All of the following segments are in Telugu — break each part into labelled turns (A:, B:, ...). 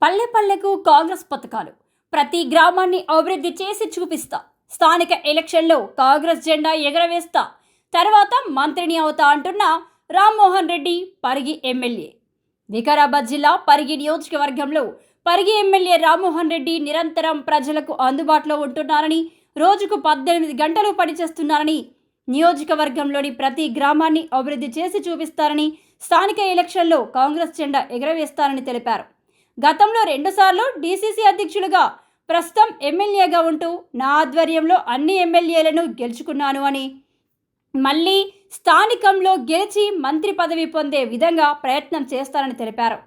A: పల్లె పల్లెకు కాంగ్రెస్ పథకాలు ప్రతి గ్రామాన్ని అభివృద్ధి చేసి చూపిస్తా. స్థానిక ఎలక్షన్లో కాంగ్రెస్ జెండా ఎగరవేస్తా. తర్వాత మంత్రిని అవుతా అంటున్న రామ్మోహన్ రెడ్డి పరిగి ఎమ్మెల్యే. వికారాబాద్ జిల్లా పరిగి నియోజకవర్గంలో పరిగి ఎమ్మెల్యే రామ్మోహన్ రెడ్డి నిరంతరం ప్రజలకు అందుబాటులో ఉంటున్నారని, రోజుకు 18 గంటలు పనిచేస్తున్నారని, నియోజకవర్గంలోని ప్రతి గ్రామాన్ని అభివృద్ధి చేసి చూపిస్తారని, స్థానిక ఎలక్షన్లో కాంగ్రెస్ జెండా ఎగరవేస్తారని తెలిపారు. గతంలో 2 సార్లు డీసీసీ అధ్యక్షులుగా, ప్రస్తుతం ఎమ్మెల్యేగా ఉంటూ నా ఆధ్వర్యంలో అన్ని ఎమ్మెల్యేలను గెలుచుకున్నాను అని, మళ్ళీ స్థానికంలో గెలిచి మంత్రి పదవి పొందే విధంగా ప్రయత్నం చేస్తారని తెలిపారు.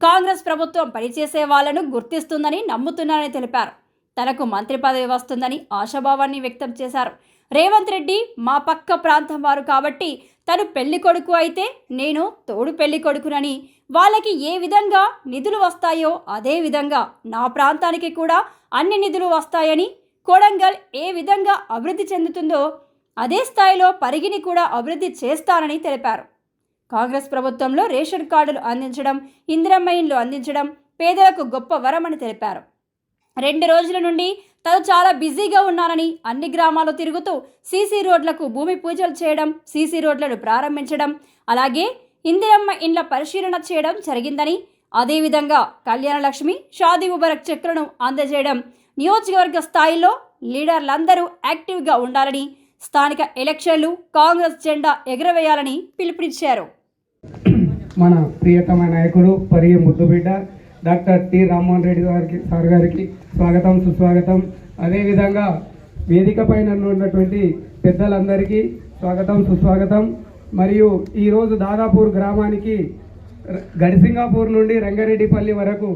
A: కాంగ్రెస్ ప్రభుత్వం పనిచేసే వాళ్లను గుర్తిస్తుందని నమ్ముతున్నారని తెలిపారు. తనకు మంత్రి పదవి వస్తుందని ఆశాభావాన్ని వ్యక్తం చేశారు. రేవంత్ రెడ్డి మా పక్క ప్రాంతం వారు కాబట్టి తను పెళ్లి కొడుకు అయితే నేను తోడు పెళ్లి కొడుకునని, వాళ్ళకి ఏ విధంగా నిధులు వస్తాయో అదే విధంగా నా ప్రాంతానికి కూడా అన్ని నిధులు వస్తాయని, కొడంగల్ ఏ విధంగా అభివృద్ధి చెందుతుందో అదే స్థాయిలో పరిగిని కూడా అభివృద్ధి చేస్తానని తెలిపారు. కాంగ్రెస్ ప్రభుత్వంలో రేషన్ కార్డులు అందించడం, ఇందిరమ్మ ఇండ్లు అందించడం పేదలకు గొప్ప వరమని తెలిపారు. 2 రోజుల నుండి తను చాలా బిజీగా ఉన్నానని, అన్ని గ్రామాలు తిరుగుతూ సీసీ రోడ్లకు భూమి పూజలు చేయడం, సీసీ రోడ్లను ప్రారంభించడం, అలాగే ఇందిరమ్మ ఇండ్ల పరిశీలన చేయడం జరిగిందని, అదేవిధంగా కళ్యాణ లక్ష్మి, షాదీ ముబారక్ చెక్కులను అందజేయడం, నియోజకవర్గ స్థాయిలో లీడర్లందరూ యాక్టివ్గా ఉండాలని, స్థానిక ఎలక్షన్లు కాంగ్రెస్ జెండా ఎగురవేయాలని పిలుపునిచ్చారు.
B: మన ప్రియతమ నాయకుడు పరిగి ముద్దుబిడ్డ doctor T Rammohan Reddy sir గారికి స్వాగతం, సుస్వాగతం. అదేవిధంగా వేదిక పైన ఉన్నటువంటి పెద్దలందరికీ స్వాగతం, సుస్వాగతం. మరియు ఈరోజు దాదాపూర్ గ్రామానికి గడిసింగాపూర్ నుండి రంగారెడ్డిపల్లి వరకు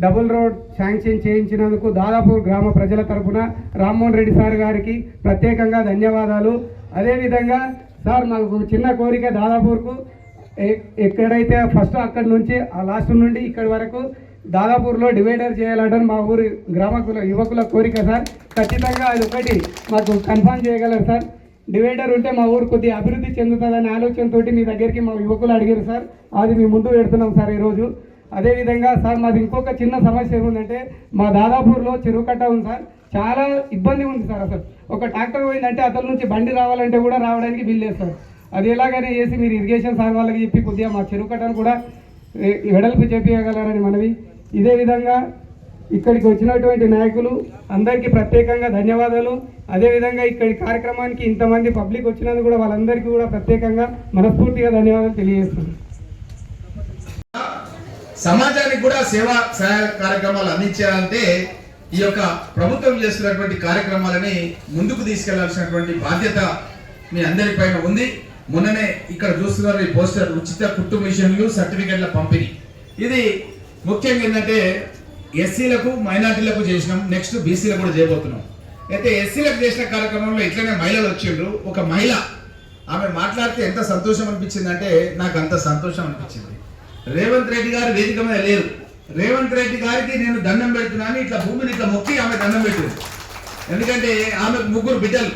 B: డబుల్ రోడ్ శాంక్షన్ చేయించినందుకు దాదాపూర్ గ్రామ ప్రజల తరఫున రామ్మోహన్ రెడ్డి సార్ గారికి ప్రత్యేకంగా ధన్యవాదాలు. అదేవిధంగా సార్ మాకు చిన్న కోరిక, దాదాపూర్కు ఎక్కడైతే ఫస్ట్ అక్కడి నుంచి ఆ లాస్ట్ నుండి ఇక్కడి వరకు దాదాపూర్లో డివైడర్ చేయాలని మా ఊరి యువకుల కోరిక సార్. ఖచ్చితంగా అది ఒకటి మాకు కన్ఫర్మ్ చేయగలరు సార్. డివైడర్ ఉంటే మా ఊరు కొద్దిగా అభివృద్ధి చెందుతుందనే ఆలోచనతో మీ దగ్గరికి మా యువకులు అడిగారు సార్. అది మీ ముందు పెడుతున్నాం సార్ ఈరోజు. అదేవిధంగా సార్ మాది ఇంకొక చిన్న సమస్య ఏముందంటే, మా దాదాపూర్లో చెరువు కట్ట ఉంది సార్. చాలా ఇబ్బంది ఉంది సార్. అసలు ఒక ట్రాక్టర్ పోయిందంటే అతని నుంచి బండి రావాలంటే కూడా రావడానికి వీల్లేదు సార్. అది ఎలాగైనా చేసి మీరు ఇరిగేషన్ సార్ వాళ్ళకి చెప్పి కొద్దిగా మా చెరువు కట్టను కూడా వెడల్పు చేపించగలరని మనవి. ఇదే విధంగా ఇక్కడికి వచ్చినటువంటి నాయకులు అందరికీ ప్రత్యేకంగా ధన్యవాదాలు. అదేవిధంగా ఇక్కడి కార్యక్రమానికి ఇంతమంది పబ్లిక్ వచ్చినందుకు కూడా వాళ్ళందరికీ కూడా ప్రత్యేకంగా మనస్ఫూర్తిగా ధన్యవాదాలు తెలియజేస్తున్నాను.
C: సమాజానికి కూడా సేవా సహాయ కార్యక్రమాలు అందించాలంటే ఈ యొక్క ప్రభుత్వం చేస్తున్నటువంటి కార్యక్రమాలని ముందుకు తీసుకెళ్లాల్సినటువంటి బాధ్యత మీ అందరిపైన ఉంది. మొన్ననే ఇక్కడ చూస్తున్నారు ఈ పోస్టర్, ఉచిత కుట్టు మిషన్లు, సర్టిఫికెట్ల పంపిణీ. ఇది ముఖ్యంగా ఏంటంటే ఎస్సీలకు, మైనార్టీలకు చేసినాం, నెక్స్ట్ బీసీలకు కూడా చేయబోతున్నాం. అయితే ఎస్సీలకు చేసిన కార్యక్రమంలో ఇట్లనే మహిళలు వచ్చిండ్రు. ఒక మహిళ ఆమె మాట్లాడితే ఎంత సంతోషం అనిపించిందంటే నాకు అంత సంతోషం అనిపించింది. రేవంత్ రెడ్డి గారు వేదిక మీద లేరు. రేవంత్ రెడ్డి గారికి నేను దండం పెడుతున్నాను, ఇట్లా భూమిని ఇట్లా మొక్కి ఆమె దండం పెట్టింది. ఎందుకంటే ఆమెకు 3 బిడ్డలు,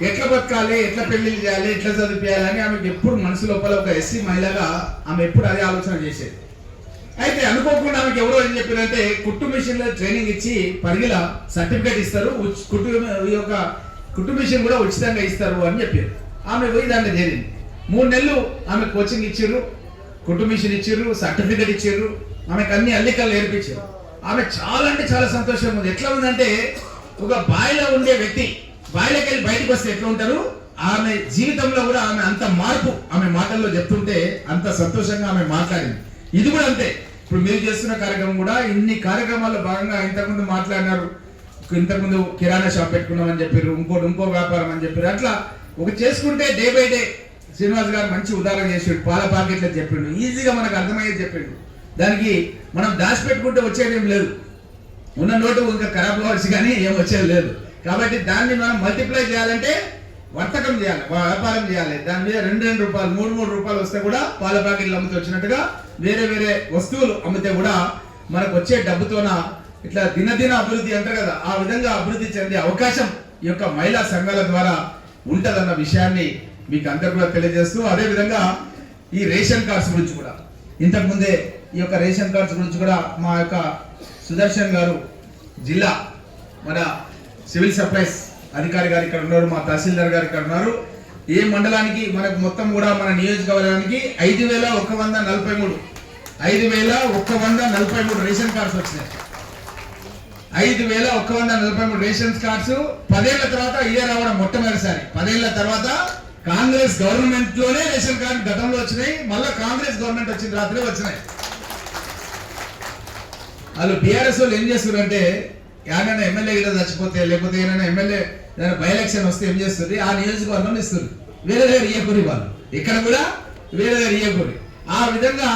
C: ఎట్లా బతకాలి, ఎట్లా పెళ్లిళ్ళు చేయాలి, ఎట్లా చదివించాలని ఆమెకు ఎప్పుడు మనసు లోపల ఒక ఎస్సీ మహిళగా ఆమె ఎప్పుడు అదే ఆలోచన చేసేది. అయితే అనుకోకుండా ఆమెకి ఎవరో ఏం చెప్పారంటే కుట్టు మిషన్ లో ట్రైనింగ్ ఇచ్చి పరిగిల సర్టిఫికేట్ ఇస్తారు, కుట్టు మిషన్ కూడా ఉచితంగా ఇస్తారు అని చెప్పారు. ఆమె పోయి దాంట్లో చేరింది. 3 నెలలు ఆమె కోచింగ్ ఇచ్చారు, కుట్టు మిషన్ ఇచ్చారు, సర్టిఫికేట్ ఇచ్చారు, ఆమెకు అన్ని అల్లికలు నేర్పించారు. ఆమె చాలా అంటే చాలా సంతోషంగా ఉంది. ఎట్లా ఉందంటే ఒక బాయిలో ఉండే వ్యక్తి బాయిలోకి వెళ్ళి బయటకు వస్తే ఎట్లా ఉంటారు, ఆమె జీవితంలో కూడా ఆమె అంత మార్పు ఆమె మాటల్లో చెప్తుంటే అంత సంతోషంగా ఆమె మాట్లాడింది. ఇది కూడా అంతే. ఇప్పుడు మీరు చేస్తున్న కార్యక్రమం కూడా ఇన్ని కార్యక్రమాల్లో భాగంగా ఇంతకుముందు మాట్లాడినారు. ఇంతకుముందు కిరాణా షాప్ పెట్టుకున్నామని చెప్పారు, ఇంకో వ్యాపారం అని చెప్పారు. అట్లా ఒక చేసుకుంటే డే బై డే శ్రీనివాస్ గారు మంచి ఉదాహరణ చేసాడు. పాల ప్యాకెట్లు చెప్పిండు, ఈజీగా మనకు అర్థమయ్యేది చెప్పిండు. దానికి మనం దాచిపెట్టుకుంటే వచ్చేది ఏం లేదు. ఉన్న నోటు ఇంకా ఖరాబ్ కావచ్చు కానీ ఏం వచ్చేది లేదు. కాబట్టి దాన్ని మనం మల్టిప్లై చేయాలంటే వర్తకం చేయాలి, వ్యాపారం చేయాలి. దాని మీద 2 రూపాయలు, 3 రూపాయలు వస్తే కూడా పాల ప్యాకెట్లు అమ్మితే వచ్చినట్టుగా వేరే వస్తువులు అమ్మితే కూడా మనకు వచ్చే డబ్బుతోన ఇట్లా దినదిన అభివృద్ధి అంటారు కదా, ఆ విధంగా అభివృద్ధి చెందే అవకాశం ఈ యొక్క మహిళా సంఘాల ద్వారా ఉంటదన్న విషయాన్ని మీకు అందరు కూడా తెలియజేస్తూ, అదేవిధంగా ఈ రేషన్ కార్డ్స్ గురించి కూడా ఇంతకుముందే ఈ యొక్క రేషన్ కార్డ్స్ గురించి కూడా మా యొక్క సుదర్శన్ గారు జిల్లా మన సివిల్ సప్లైస్ అధికారి గారు ఇక్కడ ఉన్నారు, మా తహసీల్దార్ గారు ఇక్కడ ఉన్నారు. ఏ మండలానికి మనకు మొత్తం కూడా మన నియోజకవర్గానికి 5,143 రేషన్ కార్డ్స్ వచ్చినాయి. 5,143 రేషన్ కార్డ్స్ 10 ఏళ్ల తర్వాత ఇదే రావడం మొట్టమొదటిసారి. 10 ఏళ్ల తర్వాత కాంగ్రెస్ గవర్నమెంట్ లోనే రేషన్ కార్డు గతంలో వచ్చినాయి, మళ్ళీ కాంగ్రెస్ గవర్నమెంట్ వచ్చిన రాత్రి వచ్చినాయి. వాళ్ళు బీఆర్ఎస్ వాళ్ళు ఏం చేస్తున్నారంటే ఏమైనా ఎమ్మెల్యే గిట్లా చచ్చిపోతే లేకపోతే ఏమైనా ఎమ్మెల్యే ఏదైనా బై ఎలక్షన్ వస్తే ఏం చేస్తుంది, ఆ నియోజకవర్గం ఇస్తుంది, వేరే దగ్గర ఇయ్యకూరి వాళ్ళు ఇక్కడ కూడా వేరే దగ్గర ఇయ్యకూరి. ఆ విధంగా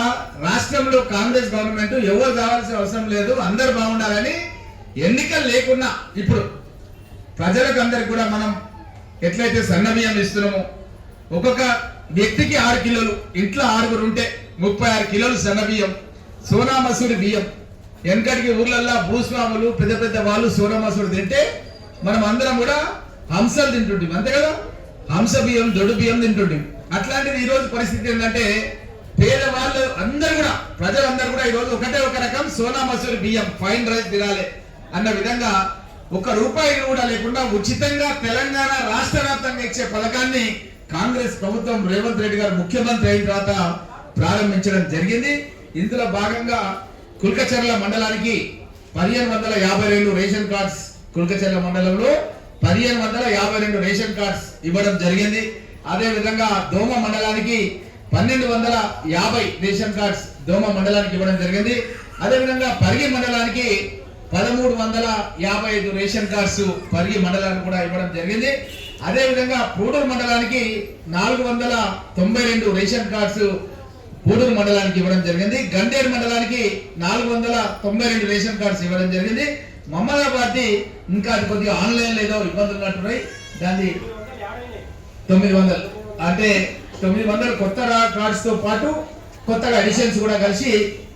C: రాష్ట్రంలో కాంగ్రెస్ గవర్నమెంట్ ఎవరు కావాల్సిన అవసరం లేదు, అందరు బాగుండాలని ఎన్నికలు లేకున్నా ఇప్పుడు ప్రజలకు అందరికి కూడా మనం ఎట్లయితే సన్న బియ్యం ఇస్తున్నామో, ఒక్కొక్క వ్యక్తికి 6 కిలోలు, ఇంట్లో 6 ఉంటే 36 కిలోలు సన్న బియ్యం, సోనా మసూరి బియ్యం. వెనకటికి ఊర్లల్లో భూస్వాములు పెద్ద పెద్ద వాళ్ళు సోనా మసూరి తింటే మనం అందరం కూడా హంసలు తింటుంటాం, అంతే కదా, హంస బియ్యం దొడ్డు బియ్యం తింటుంటాం. అట్లాంటిది ఈ రోజు పరిస్థితి ఏంటంటే పేదవాళ్ళు అందరు కూడా ప్రజలందరూ కూడా ఈ రోజు ఒకటే ఒక రకం సోనా మసూరి బియ్యం ఫైన్ రైస్ తినాలి అన్న విధంగా ₹1 కూడా లేకుండా ఉచితంగా తెలంగాణ రాష్ట్ర వ్యాప్తంగా ఇచ్చే పథకాన్ని కాంగ్రెస్ ప్రభుత్వం రేవంత్ రెడ్డి గారు ముఖ్యమంత్రి అయిన తర్వాత ప్రారంభించడం జరిగింది. ఇందులో భాగంగా కుల్కచర్ల మండలానికి 1552 రేషన్ కార్డ్స్, కుల్కచర్ల మండలంలో 1552 రేషన్ కార్డ్స్ ఇవ్వడం జరిగింది. అదే విధంగా దోమ మండలానికి 1250 రేషన్ కార్డ్స్ దోమ మండలానికి ఇవ్వడం జరిగింది. అదే విధంగా పరిగి మండలానికి 1355 రేషన్ కార్డ్స్ పరిగి మండలానికి కూడా ఇవ్వడం జరిగింది. అదే విధంగా పూడూరు మండలానికి 492 రేషన్ కార్డ్స్ పూడూరు మండలానికి ఇవ్వడం జరిగింది. గండేరు మండలానికి 492 రేషన్ కార్డ్స్ ఇవ్వడం జరిగింది. మమ్మదాబాద్ ఇంకా అది కొద్దిగా ఆన్లైన్ ఏదో ఇబ్బందులు ఉన్నట్టున్నాయి, దాన్ని 900 అంటే 900 కొత్త కార్డ్స్ తో పాటు కొత్తగా అడిషన్స్ కూడా కలిసి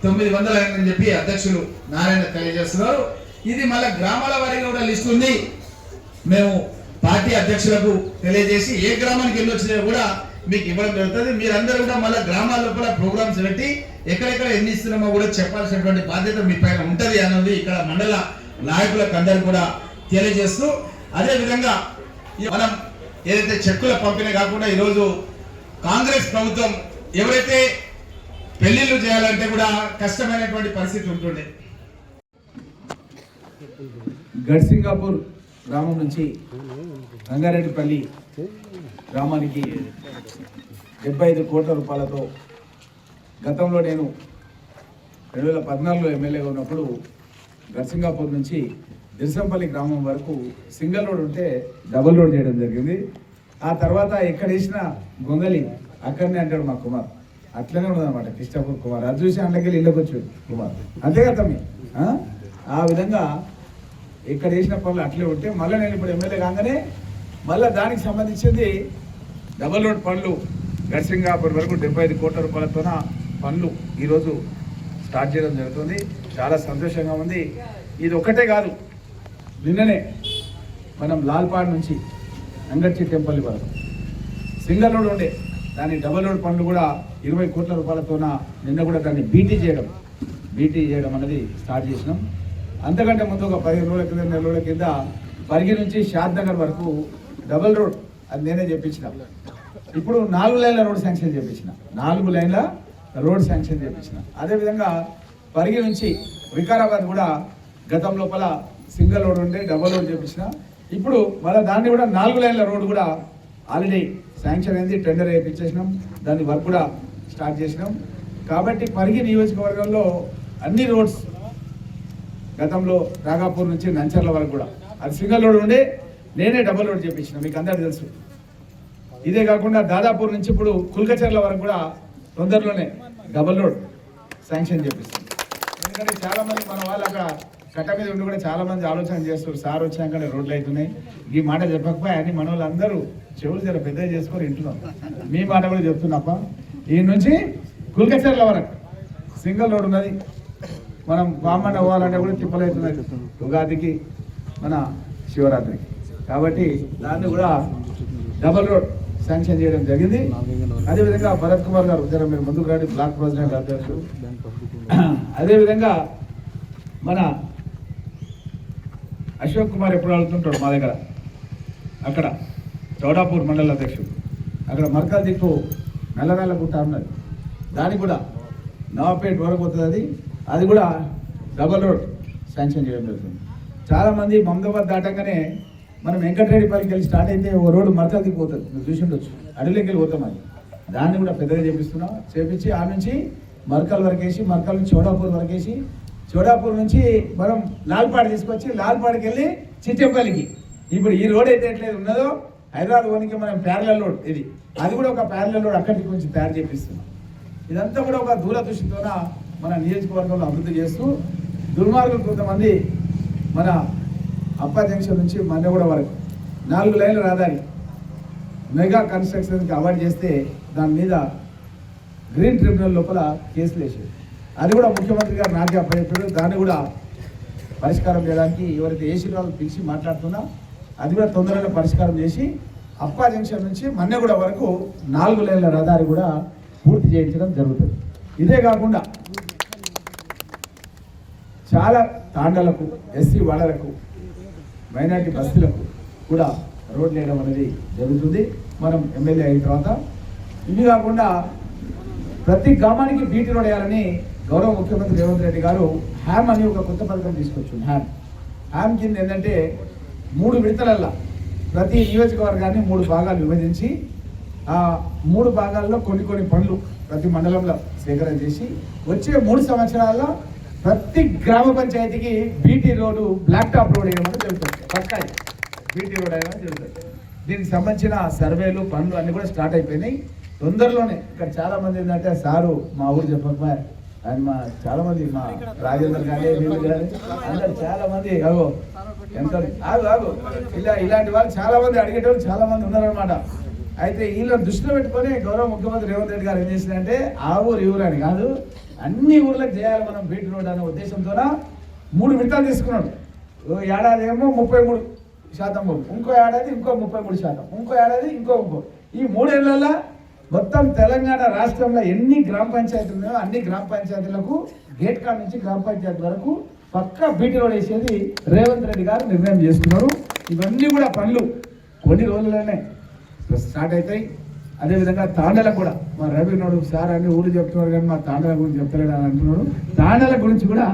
C: 900 అని చెప్పి అధ్యక్షులు నారాయణ తెలియజేస్తున్నారు. ఇది మళ్ళీ గ్రామాల వారీగా కూడా లిస్ట్ ఉంది, మేము పార్టీ అధ్యక్షులకు తెలియజేసి ఏ గ్రామానికి ఎన్ని వచ్చినా కూడా మీకు ఇవ్వడం జరుగుతుంది. మీరందరూ కూడా మళ్ళీ గ్రామాల లోపల ప్రోగ్రామ్స్ పెట్టి ఎక్కడెక్కడ ఎన్ని ఇస్తున్నామో కూడా చెప్పాల్సినటువంటి బాధ్యత మీ పైన ఉంటది అన్నది ఇక్కడ మండల నాయకులకు అందరూ కూడా తెలియజేస్తూ, అదే విధంగా మనం ఏదైతే చెక్కుల పంపిణీ కాకుండా ఈరోజు కాంగ్రెస్ ప్రభుత్వం ఎవరైతే పెళ్లిళ్ళు చేయాలంటే కూడా కష్టమైనటువంటి పరిస్థితి ఉంటుండే.
D: గడ్సింగాపూర్ గ్రామం నుంచి రంగారెడ్డిపల్లి గ్రామానికి 75 కోట్ల రూపాయలతో గతంలో నేను 2014లో ఎమ్మెల్యేగా ఉన్నప్పుడు గడ్సింగాపూర్ నుంచి దిర్సంపల్లి గ్రామం వరకు సింగిల్ రోడ్ ఉంటే డబుల్ రోడ్ చేయడం జరిగింది. ఆ తర్వాత ఎక్కడ వేసిన గొంగలి అక్కడనే అంటాడు మా కుమార్, అట్లనే ఉన్నదన్నమాట కృష్ణాపూర్ కుమార్. అది చూసి అండ్లకెళ్ళి ఇళ్ళకి వచ్చాడు కుమార్, అంతే కదా తమ్మి. ఆ విధంగా ఇక్కడ వేసిన పనులు అట్లే ఉంటే మళ్ళీ నేను ఇప్పుడు ఎమ్మెల్యే కాగానే మళ్ళీ దానికి సంబంధించింది డబల్ రోడ్ పనులు గడ్సింగాపూర్ వరకు 75 కోట్ల రూపాయలతోన పనులు ఈరోజు స్టార్ట్ చేయడం జరుగుతుంది. చాలా సంతోషంగా ఉంది. ఇది ఒక్కటే కాదు, నిన్ననే మనం లాల్పాడ్ నుంచి అంగడ్చి టెంపుల్ వరకు సింగిల్ రోడ్ ఉండే దాని డబల్ రోడ్ పనులు కూడా 20 కోట్ల రూపాయలతోన నిన్న కూడా దాన్ని బీటీ చేయడం అనేది స్టార్ట్ చేసినాం. అంతకంటే ముందు ఒక 15 రోజుల కింద 2 రోజుల కింద పరిగి నుంచి షాద్ నగర్ వరకు డబల్ రోడ్ అది నేనే చెప్పించిన. ఇప్పుడు 4 లైన్ల రోడ్ శాంక్షన్ చేయించిన, 4 లైన్ల రోడ్ శాంక్షన్ చేయించిన. అదేవిధంగా పరిగి నుంచి వికారాబాద్ కూడా గతం లోపల సింగిల్ రోడ్ ఉండే డబల్ రోడ్ చేయించిన. ఇప్పుడు మళ్ళీ దాన్ని కూడా 4 లైన్ల రోడ్ కూడా ఆల్రెడీ శాంక్షన్ అయింది, టెండర్ వేయించేసినాం, దాని వర్క్ కూడా స్టార్ట్ చేసినాం. కాబట్టి పరిగి నియోజకవర్గంలో అన్ని రోడ్స్ గతంలో రాగాపూర్ నుంచి నంచర్ల వరకు కూడా అది సింగిల్ రోడ్ ఉండే నేనే డబల్ రోడ్ చేయించిన, మీకు అందరికీ తెలుసు. ఇదే కాకుండా దాదాపూర్ నుంచి ఇప్పుడు కుల్కచర్ల వరకు కూడా తొందరలోనే డబల్ రోడ్ శాంక్షన్ చేపిస్తాం. ఎందుకంటే చాలామంది మన వాళ్ళు అక్కడ కట్ట మీద ఉండి కూడా చాలామంది ఆలోచన చేస్తారు, సార్ వచ్చాకనే రోడ్లు అవుతున్నాయి, ఈ మాట చెప్పకపోయి అని మన వాళ్ళందరూ చెవులు చాలా పెద్దగా చేసుకొని ఇంటున్నాం. మీ మాట కూడా చెప్తున్నప్ప ఈ నుంచి కుల్కచర్ల వరకు సింగిల్ రోడ్ ఉన్నది. మనం వామన్ అవ్వాలంటే కూడా తిప్పలవుతున్నది ఉగాదికి మన శివరాత్రికి. కాబట్టి దాన్ని కూడా డబల్ రోడ్ శాంక్షన్ చేయడం జరిగింది. అదేవిధంగా భరత్ కుమార్ గారు మీరు ముందుకు రండి, బ్లాక్ ప్రెసిడెంట్ అధ్యక్షుడు. అదేవిధంగా మన అశోక్ కుమార్ ఎప్పుడు వెళ్తుంటాడు మా దగ్గర, అక్కడ చౌడాపూర్ మండల అధ్యక్షుడు, అక్కడ మర్కల్ దిక్కు నల్ల గుట్ట ఉన్నది, దానికి కూడా నవాపేట వరకు పోతుంది. అది కూడా డబల్ రోడ్ శాంక్షన్ చేయడం జరుగుతుంది. చాలామంది మమదాబాద్ దాటంగానే మనం వెంకటరెడ్డిపల్లికి వెళ్ళి స్టార్ట్ అయితే ఓ రోడ్డు మర్కల్ దిక్కు పోతుంది, మీరు చూసి ఉండొచ్చు, అడవిలోకి వెళ్ళి పోతాం. అది దాన్ని కూడా పెద్దగా చేపించి ఆ నుంచి మర్కల్ వరకు వేసి, మర్కల్ నుంచి చౌడాపూర్ వరకు వేసి, చౌడాపూర్ నుంచి మనం లాల్పాడు తీసుకొచ్చి లాల్పాడుకి వెళ్ళి చిట్టెంపల్లికి. ఇప్పుడు ఈ రోడ్ అయితే ఎట్లయితే ఉన్నదో హైదరాబాద్ వనికి మనం ప్యారలల్ రోడ్ ఇది, అది కూడా ఒక ప్యారలల్ రోడ్ అక్కడికి కొంచెం తయారు చేపిస్తున్నాం. ఇదంతా కూడా ఒక దూరదృష్టితోన మన నియోజకవర్గంలో అభివృద్ధి చేస్తూ, దుర్మార్గులు కొంతమంది మన అప్ప జంక్షన్ నుంచి మన్నెగూడ వరకు 4 లైన్ల రహదారి మెగా కన్స్ట్రక్షన్కి అవార్డు చేస్తే దాని మీద గ్రీన్ ట్రిబ్యునల్ లోపల కేసులు వేసారు. అది కూడా ముఖ్యమంత్రి గారు నాకే అప్పచెప్పారు. దాన్ని కూడా పరిష్కారం చేయడానికి ఎవరైతే ఏసీ వాళ్ళు పిలిచి మాట్లాడుతున్నా అది కూడా తొందరగా పరిష్కారం చేసి అప్పా జంక్షన్ నుంచి మన్నెగూడ వరకు 4 లైన్ల రహదారి కూడా పూర్తి చేయించడం జరుగుతుంది. ఇదే కాకుండా చాలా తాండాలకు, ఎస్సీ వాడలకు, మైనార్టీ బస్తీలకు కూడా రోడ్లు వేయడం అనేది జరుగుతుంది మనం ఎమ్మెల్యే అయిన తర్వాత. ఇవి కాకుండా ప్రతి గ్రామానికి బీటీ రోడ్ వేయాలని గౌరవ ముఖ్యమంత్రి రేవంత్ రెడ్డి గారు హ్యామ్ అని ఒక కొత్త పథకం తీసుకొచ్చింది. హ్యామ్ కింద ఏంటంటే 3 విడతలల్లా ప్రతి నియోజకవర్గాన్ని 3 భాగాలు విభజించి ఆ 3 భాగాల్లో కొన్ని పనులు ప్రతి మండలంలో సేకరణ చేసి వచ్చే 3 సంవత్సరాల్లో ప్రతి గ్రామ పంచాయతీకి BT road, black top road వేయడం జరుగుతుంది. పక్కా బీటీ రోడ్ వేయడం జరుగుతుంది. దీనికి సంబంధించిన సర్వేలు, పనులు అన్నీ కూడా స్టార్ట్ అయిపోయినాయి. తొందరలోనే ఇక్కడ చాలా మంది ఏంటంటే సారు మా ఊరు చెప్పకపోయా ఆయన మా చాలా మంది మా రాజేందర్ కానీ వీళ్ళు కానీ అందరు చాలా మంది ఎంత ఇలాంటి వాళ్ళు చాలా మంది అడిగేటోళ్ళు చాలా మంది ఉన్నారనమాట. అయితే వీళ్ళని దృష్టిలో పెట్టుకొని గౌరవ ముఖ్యమంత్రి రేవంత్ రెడ్డి గారు ఏం చేసిందంటే ఆ ఊరు ఈ ఊరు అని కాదు, అన్ని ఊర్లకు చేయాలి మనం బీటీ రోడ్ అనే ఉద్దేశంతో 3 విడతలు తీసుకున్నాడు. ఏడాది ఏమో 33% ఇంకో ఏడాది ఇంకో 33%, ఇంకో ఏడాది ఇంకో ఈ 3 ఏళ్లలో మొత్తం తెలంగాణ రాష్ట్రంలో ఎన్ని గ్రామ పంచాయతీలు ఉన్నాయో అన్ని గ్రామ పంచాయతీలకు గేట్ కాడ నుంచి గ్రామ పంచాయతీ వరకు పక్కా బీటీ రోడ్ వేసేది రేవంత్ రెడ్డి గారు నిర్ణయం చేసుకున్నారు. ఇవన్నీ కూడా పనులు కొన్ని రోజుల్లోనే స్టార్ట్ అవుతాయి. అదేవిధంగా తాండలకు కూడా మా రవి నోడు సార్ అని ఊరు చెప్తున్నారు కానీ మా తాండల గురించి చెప్తలేడు అని అంటున్నాడు. తాండల గురించి కూడా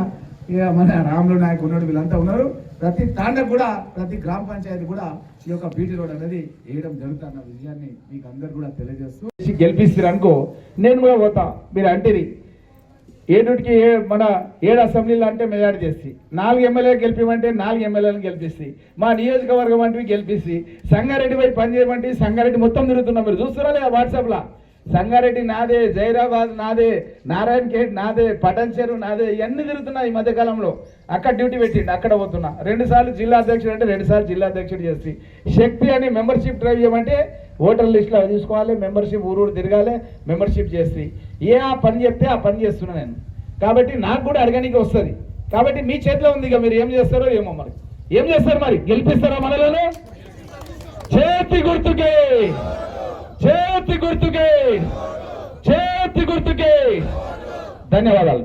D: ఇక మన రాములు నాయకు ఉన్నాడు, వీళ్ళంతా ఉన్నారు. ప్రతి తాండకు కూడా ప్రతి గ్రామ పంచాయతీ కూడా ఈ యొక్క బీటీ రోడ్ అనేది వేయడం జరుగుతున్న విషయాన్ని మీకు అందరు కూడా తెలియజేస్తూ గెలిపిస్తారు అనుకో నేను కూడా పోతా. మీరు అంటేది 7కి మన 7 అసెంబ్లీలు అంటే మెజార్టీ చేసి 4 ఎమ్మెల్యేలు గెలిపిమంటే 4 ఎమ్మెల్యేలను గెలిపిస్తే మా నియోజకవర్గం అంటే గెలిపిస్తే సంగారెడ్డి పోయి పని చేయమంటే సంగారెడ్డి మొత్తం తిరుగుతున్నాం. మీరు చూస్తారా లేదా వాట్సాప్లో? సంగారెడ్డి నాదే, జైరాబాద్ నాదే, నారాయణ ఖేడ్ నాదే, పటన్ చెరువు నాదే, ఇవన్నీ తిరుగుతున్నాయి ఈ మధ్యకాలంలో. అక్కడ డ్యూటీ పెట్టిండు, అక్కడ పోతున్నా. 2 సార్లు జిల్లా అధ్యక్షుడు అంటే 2 సార్లు జిల్లా అధ్యక్షుడు చేసి శక్తి అని మెంబర్షిప్ డ్రైవ్ చేయమంటే ఓటర్ లిస్ట్లో తీసుకోవాలి, మెంబర్షిప్ ఊరు తిరగాలి, మెంబర్షిప్ చేసి ఆ పని చెప్తే ఆ పని చేస్తున్నా నేను. కాబట్టి నాకు కూడా అడగడానికి వస్తుంది. కాబట్టి మీ చేతిలో ఉంది. ఇక మీరు ఏం చేస్తారో ఏమో, మరి ఏం చేస్తారు? మరి గెలిపిస్తారా మనలోనే? చేతి గుర్తుకే, చేతి గుర్తుకే, చేతి గుర్తుకే. ధన్యవాదాలు.